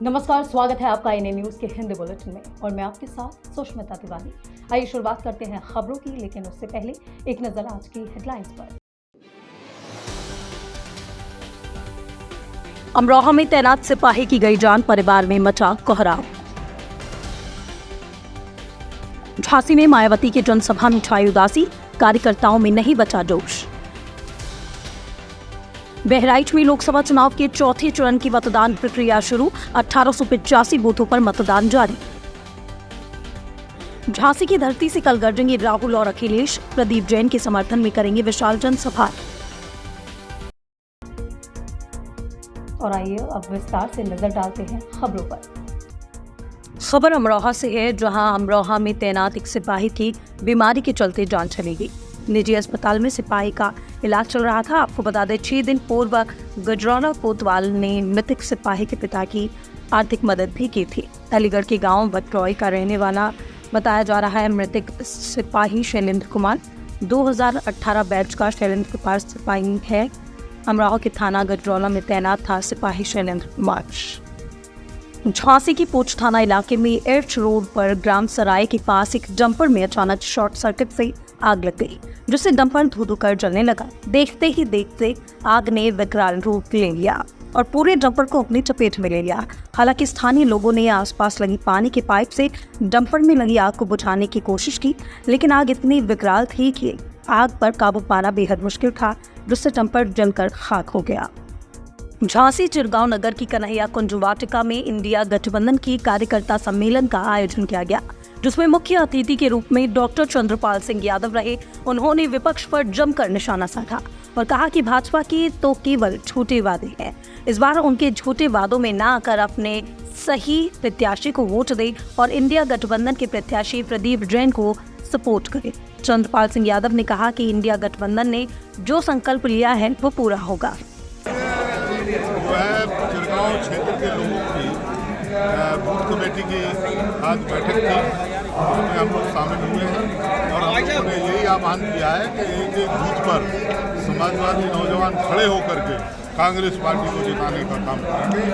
नमस्कार, स्वागत है आपका एनए न्यूज के हिंदी बुलेटिन में और मैं आपके साथ सुष्मिता तिवारी। आइए शुरुआत करते हैं खबरों की, लेकिन उससे पहले एक नजर आज की हेडलाइंस पर। अमरोहा में तैनात सिपाही की गई जान, परिवार में मचा कोहराम। झांसी में मायावती की जनसभा में छाई उदासी, कार्यकर्ताओं में नहीं बचा जोश। बहराइच में लोकसभा चुनाव के चौथे चरण की मतदान प्रक्रिया शुरू, 1885 बूथों पर मतदान जारी। झांसी की धरती से कल गरजेंगे राहुल और अखिलेश, प्रदीप जैन के समर्थन में करेंगे विशाल जनसभा। और आइए अब विस्तार से नजर डालते हैं खबरों पर। खबर अमरोहा से है, जहां अमरोहा में तैनात एक सिपाही की बीमारी के चलते जान चली गई। निजी अस्पताल में सिपाही का इलाज चल रहा था। आपको बता दें, 6 दिन पूर्व गजरौला कोतवाल ने मृतक सिपाही के पिता की आर्थिक मदद भी की थी। अलीगढ़ के गांव बटरौई का रहने वाला बताया जा रहा है। मृतक सिपाही शैलेंद्र कुमार 2018 बैच का शैलेंद्र कुमार सिपाही है। अमरोहा के थाना गजरौला में तैनात था सिपाही शैलेंद्र कुमार। झांसी की पोच थाना इलाके में एर्च रोड पर ग्राम सराय के पास एक डंपर में अचानक शॉर्ट सर्किट से आग लग गई, जिससे डंपर धू-धू कर जलने लगा। देखते ही देखते आग ने विकराल रूप ले लिया और पूरे डंपर को अपनी चपेट में ले लिया। हालांकि स्थानीय लोगों ने आसपास लगी पानी के पाइप से डंपर में लगी आग को बुझाने की कोशिश की, लेकिन आग इतनी विकराल थी कि आग पर काबू पाना बेहद मुश्किल था, जिससे डंपर जलकर खाक हो गया। झांसी चिरगांव नगर की कन्हैया कुंज वाटिका में इंडिया गठबंधन की कार्यकर्ता सम्मेलन का आयोजन किया गया, जिसमें मुख्य अतिथि के रूप में डॉक्टर चंद्रपाल सिंह यादव रहे। उन्होंने विपक्ष पर जमकर निशाना साधा और कहा कि भाजपा के तो केवल झूठे वादे हैं। इस बार उनके झूठे वादों में ना आकर अपने सही प्रत्याशी को वोट दे और इंडिया गठबंधन के प्रत्याशी प्रदीप जैन को सपोर्ट करे। चंद्रपाल सिंह यादव ने कहा कि इंडिया गठबंधन ने जो संकल्प लिया है वो पूरा होगा। चिरगांव क्षेत्र के लोगों की बूथ कमेटी की आज बैठक थी, उसमें हम लोग शामिल हुए हैं और हम लोगों ने यही आह्वान किया है कि एक एक बूथ पर समाजवादी नौजवान खड़े होकर के कांग्रेस पार्टी को जिताने का काम करेंगे।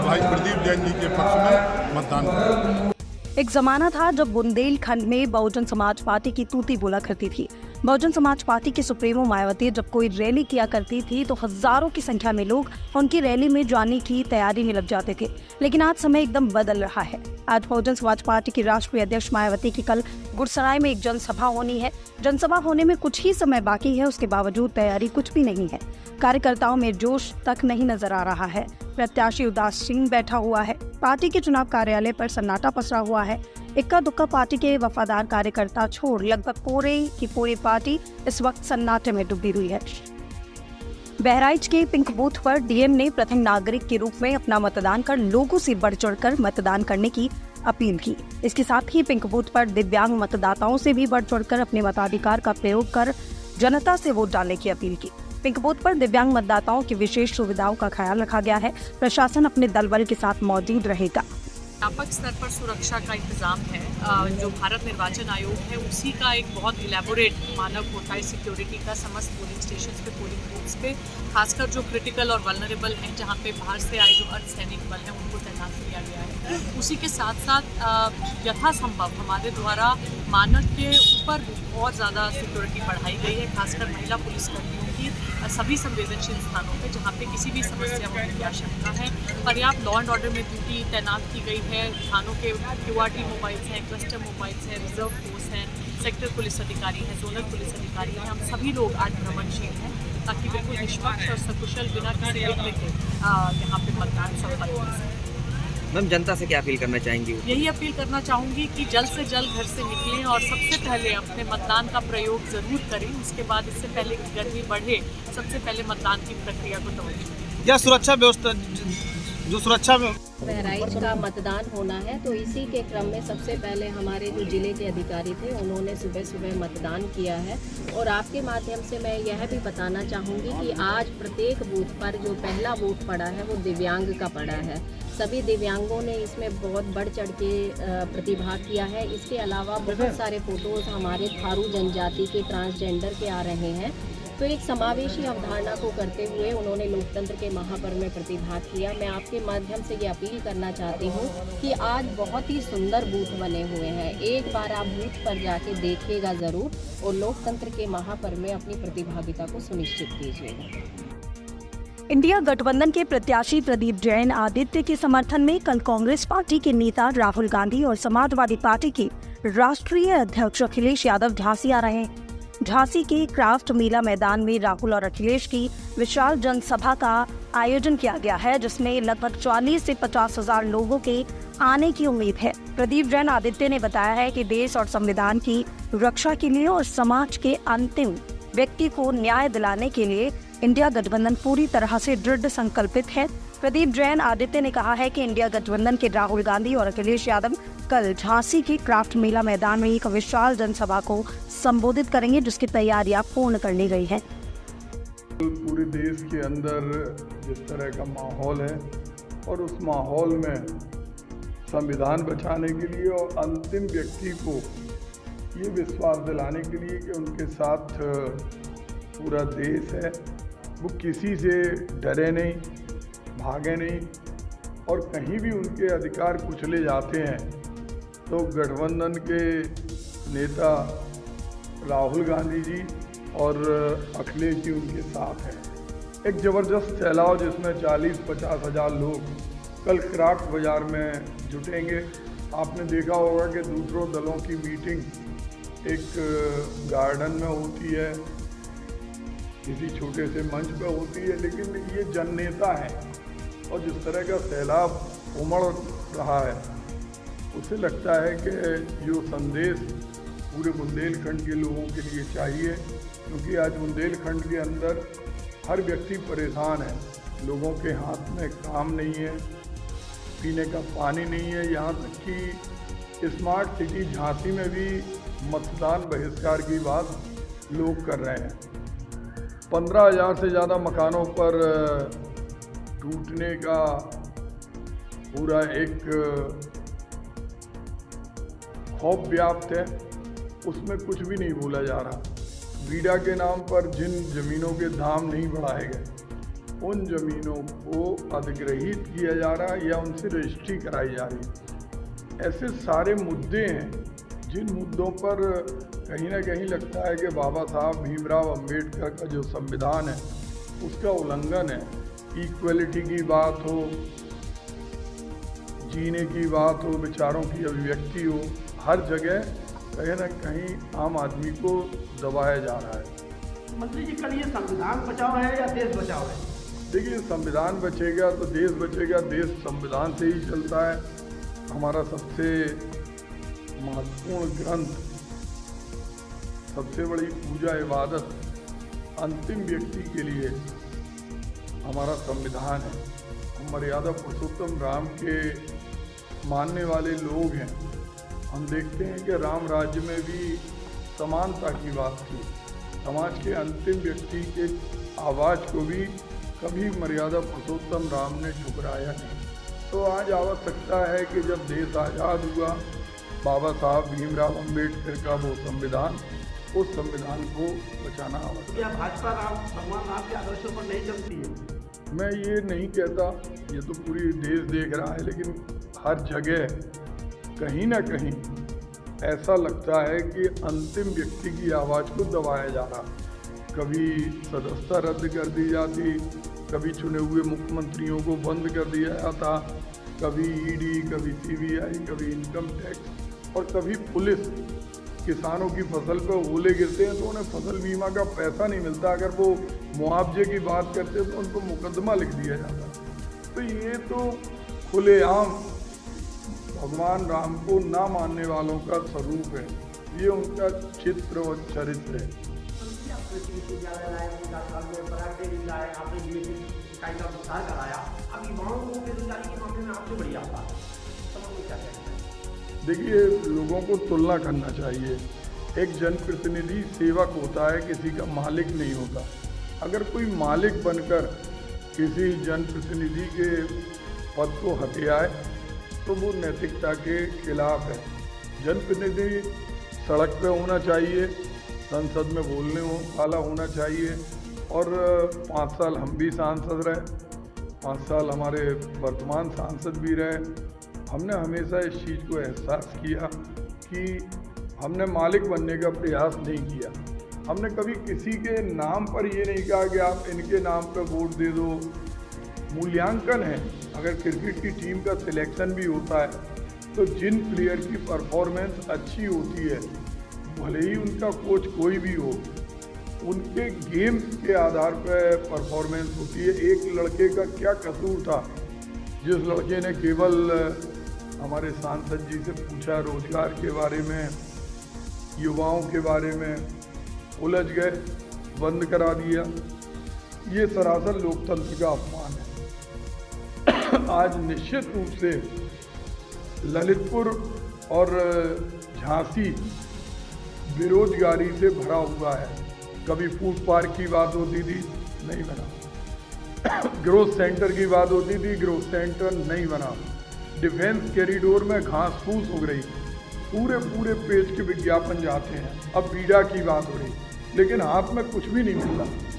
भाई प्रदीप जैन जी के पक्ष में मतदान करेंगे। एक जमाना था जब बुंदेलखंड में बहुजन समाज पार्टी की तूती बोला करती थी। बहुजन समाज पार्टी की सुप्रीमो मायावती जब कोई रैली किया करती थी तो हजारों की संख्या में लोग उनकी रैली में जाने की तैयारी में लग जाते थे। लेकिन आज समय एकदम बदल रहा है। आज बहुजन समाज पार्टी की राष्ट्रीय अध्यक्ष मायावती की कल गुरसराय में एक जनसभा होनी है। जनसभा होने में कुछ ही समय बाकी है, उसके बावजूद तैयारी कुछ भी नहीं है। कार्यकर्ताओं में जोश तक नहीं नजर आ रहा है। प्रत्याशी उदासीन बैठा हुआ है। पार्टी के चुनाव कार्यालय पर सन्नाटा पसरा हुआ है। इक्का दुक्का पार्टी के वफादार कार्यकर्ता छोड़ लगभग पूरे की पूरी पार्टी इस वक्त सन्नाटे में डूबी हुई है। बहराइच के पिंक बूथ पर डीएम ने प्रथम नागरिक के रूप में अपना मतदान कर लोगों से बढ़ चढ़कर मतदान करने की अपील की। इसके साथ ही पिंक बूथ पर दिव्यांग मतदाताओं से भी बढ़ चढ़कर अपने मताधिकार का प्रयोग कर जनता से वोट डालने की अपील की। पिंक बूथ पर दिव्यांग मतदाताओं की विशेष सुविधाओं का ख्याल रखा गया है। प्रशासन अपने दल बल के साथ मौजूद रहेगा। व्यापक स्तर पर सुरक्षा का इंतजाम है। जो भारत निर्वाचन आयोग है उसी का एक बहुत इलेबोरेट मानक होता है सिक्योरिटी का। समस्त पोलिंग स्टेशन पे, पोलिंग बूथ्स पे, खासकर जो क्रिटिकल और वल्नरेबल हैं, जहाँ पे बाहर से आए जो अर्धसैनिक बल हैं उनको तैनात किया गया है। उसी के साथ साथ यथासंभव हमारे द्वारा मानक के ऊपर और ज़्यादा सिक्योरिटी बढ़ाई गई है, खासकर महिला पुलिसकर्मियों की सभी संवेदनशील स्थानों पे जहाँ पे किसी भी समस्या होने की आशंका है। पर्याप्त लॉ एंड ऑर्डर में ड्यूटी तैनात की गई है। थानों के क्यूआरटी मोबाइल्स हैं, क्लस्टर मोबाइल्स हैं, रिजर्व फोर्स हैं, सेक्टर पुलिस अधिकारी हैं, जोनल पुलिस अधिकारी हैं। हम सभी लोग आज भ्रमणशील हैं ताकि बिल्कुल निष्पक्ष और सकुशल बिना किसी विघ्न के यहाँ पे मतदान संपन्न हो सके। मैम, जनता से क्या अपील करना चाहेंगी? यही अपील करना चाहूँगी कि जल्द से जल्द घर से निकलें और सबसे पहले अपने मतदान का प्रयोग ज़रूर करें। उसके बाद इससे पहले कि गर्मी बढ़े, सबसे पहले मतदान की प्रक्रिया को तवज्जो दें। या सुरक्षा व्यवस्था जो सुरक्षा बहराइच का मतदान होना है, तो इसी के क्रम में सबसे पहले हमारे जो जिले के अधिकारी थे उन्होंने सुबह सुबह मतदान किया है। और आपके माध्यम से मैं यह भी बताना चाहूँगी कि आज प्रत्येक बूथ पर जो पहला वोट पड़ा है वो दिव्यांग का पड़ा है। सभी दिव्यांगों ने इसमें बहुत बढ़ चढ़ के प्रतिभाग किया है। इसके अलावा बहुत सारे फोटोज़ हमारे थारू जनजाति के, ट्रांसजेंडर के आ रहे हैं। तो तो एक समावेशी अवधारणा को करते हुए उन्होंने लोकतंत्र के महापर्व में प्रतिभाग किया। मैं आपके माध्यम से ये अपील करना चाहती हूँ कि आज बहुत ही सुंदर बूथ बने हुए हैं, एक बार आप बूथ पर जाके देखिएगा ज़रूर और लोकतंत्र के महापर्व में अपनी प्रतिभागिता को सुनिश्चित कीजिएगा। इंडिया गठबंधन के प्रत्याशी प्रदीप जैन आदित्य के समर्थन में कल कांग्रेस पार्टी के नेता राहुल गांधी और समाजवादी पार्टी के राष्ट्रीय अध्यक्ष अखिलेश यादव झांसी आ रहे हैं। झांसी के क्राफ्ट मेला मैदान में राहुल और अखिलेश की विशाल जनसभा का आयोजन किया गया है, जिसमें लगभग 40 से 50 हजार लोगों के आने की उम्मीद है। प्रदीप जैन आदित्य ने बताया है कि देश और संविधान की रक्षा के लिए और समाज के अंतिम व्यक्ति को न्याय दिलाने के लिए इंडिया गठबंधन पूरी तरह से दृढ़ संकल्पित है। प्रदीप जैन आदित्य ने कहा है कि इंडिया गठबंधन के राहुल गांधी और अखिलेश यादव कल झांसी के क्राफ्ट मेला मैदान में एक विशाल जनसभा को संबोधित करेंगे, जिसकी तैयारियां पूर्ण कर ली गई हैं। पूरे देश के अंदर जिस तरह का माहौल है और उस माहौल में संविधान बचाने के लिए और अंतिम व्यक्ति को ये विश्वास दिलाने के लिए कि उनके साथ पूरा देश है, वो किसी से डरे नहीं, भागे नहीं और कहीं भी उनके अधिकार कुचले जाते हैं तो गठबंधन के नेता राहुल गांधी जी और अखिलेश जी उनके साथ हैं। एक ज़बरदस्त फैलाव जिसमें 40-50 हज़ार लोग कल क्राफ्ट बाज़ार में जुटेंगे। आपने देखा होगा कि दूसरों दलों की मीटिंग एक गार्डन में होती है, किसी छोटे से मंच पे होती है, लेकिन ये जननेता हैं और जिस तरह का सैलाब उमड़ रहा है उससे लगता है कि जो संदेश पूरे बुंदेलखंड के लोगों के लिए चाहिए, क्योंकि आज बुंदेलखंड के अंदर हर व्यक्ति परेशान है। लोगों के हाथ में काम नहीं है, पीने का पानी नहीं है, यहाँ तक कि स्मार्ट सिटी झांसी में भी मतदान बहिष्कार की बात लोग कर रहे हैं। 15,000 से ज़्यादा मकानों पर टूटने का पूरा एक खौफ व्याप्त है, उसमें कुछ भी नहीं बोला जा रहा। बीडा के नाम पर जिन ज़मीनों के दाम नहीं बढ़ाए गए, उन ज़मीनों को अधिग्रहित किया जा रहा है या उनसे रजिस्ट्री कराई जा रही है। ऐसे सारे मुद्दे हैं जिन मुद्दों पर कहीं ना कहीं लगता है कि बाबा साहब भीमराव अंबेडकर का जो संविधान है उसका उल्लंघन है। इक्वलिटी की बात हो, जीने की बात हो, विचारों की अभिव्यक्ति हो, हर जगह कहीं ना कहीं आम आदमी को दबाया जा रहा है। मंत्री जी, कल ये संविधान बचाओ है या देश बचाओ है? देखिए, संविधान बचेगा तो देश बचेगा। देश संविधान से ही चलता है। हमारा सबसे महत्वपूर्ण ग्रंथ, सबसे बड़ी पूजा इबादत अंतिम व्यक्ति के लिए हमारा संविधान है। हम मर्यादा पुरुषोत्तम राम के मानने वाले लोग हैं। हम देखते हैं कि राम राज्य में भी समानता की बात थी। समाज के अंतिम व्यक्ति के आवाज़ को भी कभी मर्यादा पुरुषोत्तम राम ने ठुकराया नहीं। तो आज आवश्यकता है कि जब देश आज़ाद हुआ, बाबा साहब भीमराव अंबेडकर का वो संविधान, उस संविधान को बचाना आवश्यक। क्या भाजपा भगवान राम के आदर्शों पर नहीं चलती है? मैं ये नहीं कहता, ये तो पूरी देश देख रहा है, लेकिन हर जगह कहीं ना कहीं ऐसा लगता है कि अंतिम व्यक्ति की आवाज़ को दबाया जा रहा। कभी सदस्यता रद्द कर दी जाती, कभी चुने हुए मुख्यमंत्रियों को बंद कर दिया जाता, कभी ईडी, कभी सीबीआई, कभी इनकम टैक्स और कभी पुलिस। किसानों की फसल पर ओले गिरते हैं तो उन्हें फसल बीमा का पैसा नहीं मिलता। अगर वो मुआवजे की बात करते हैं तो उनको मुकदमा लिख दिया जाता। तो ये तो खुलेआम भगवान राम को ना मानने वालों का स्वरूप है। ये उनका चित्र और चरित्र है। देखिए, लोगों को तुलना करना चाहिए। एक जनप्रतिनिधि सेवक होता है, किसी का मालिक नहीं होता। अगर कोई मालिक बनकर किसी जनप्रतिनिधि के पद को हथियाए तो वो नैतिकता के खिलाफ है। जनप्रतिनिधि सड़क पे होना चाहिए, संसद में बोलने वाला होना चाहिए, और 5 साल हम भी सांसद रहे, 5 साल हमारे वर्तमान सांसद भी रहे। हमने हमेशा इस चीज़ को एहसास किया कि हमने मालिक बनने का प्रयास नहीं किया। हमने कभी किसी के नाम पर ये नहीं कहा कि आप इनके नाम पर वोट दे दो। मूल्यांकन है, अगर क्रिकेट की टीम का सिलेक्शन भी होता है तो जिन प्लेयर की परफॉर्मेंस अच्छी होती है, भले ही उनका कोच कोई भी हो, उनके गेम के आधार पर परफॉर्मेंस होती है। एक लड़के का क्या कसूर था, जिस लड़के ने केवल हमारे सांसद जी से पूछा रोजगार के बारे में, युवाओं के बारे में, उलझ गए, बंद करा दिया। ये सरासर लोकतंत्र का अपमान है। आज निश्चित रूप से ललितपुर और झांसी बेरोजगारी से भरा हुआ है। कभी फूड पार्क की बात होती थी, नहीं बना। ग्रोथ सेंटर की बात होती थी, ग्रोथ सेंटर नहीं बना। डिफेंस कॉरिडोर में घास फूस उग रही, पूरे पेज के विज्ञापन जाते हैं। अब बीडा की बात हो रही, लेकिन हाथ में कुछ भी नहीं मिल रहा।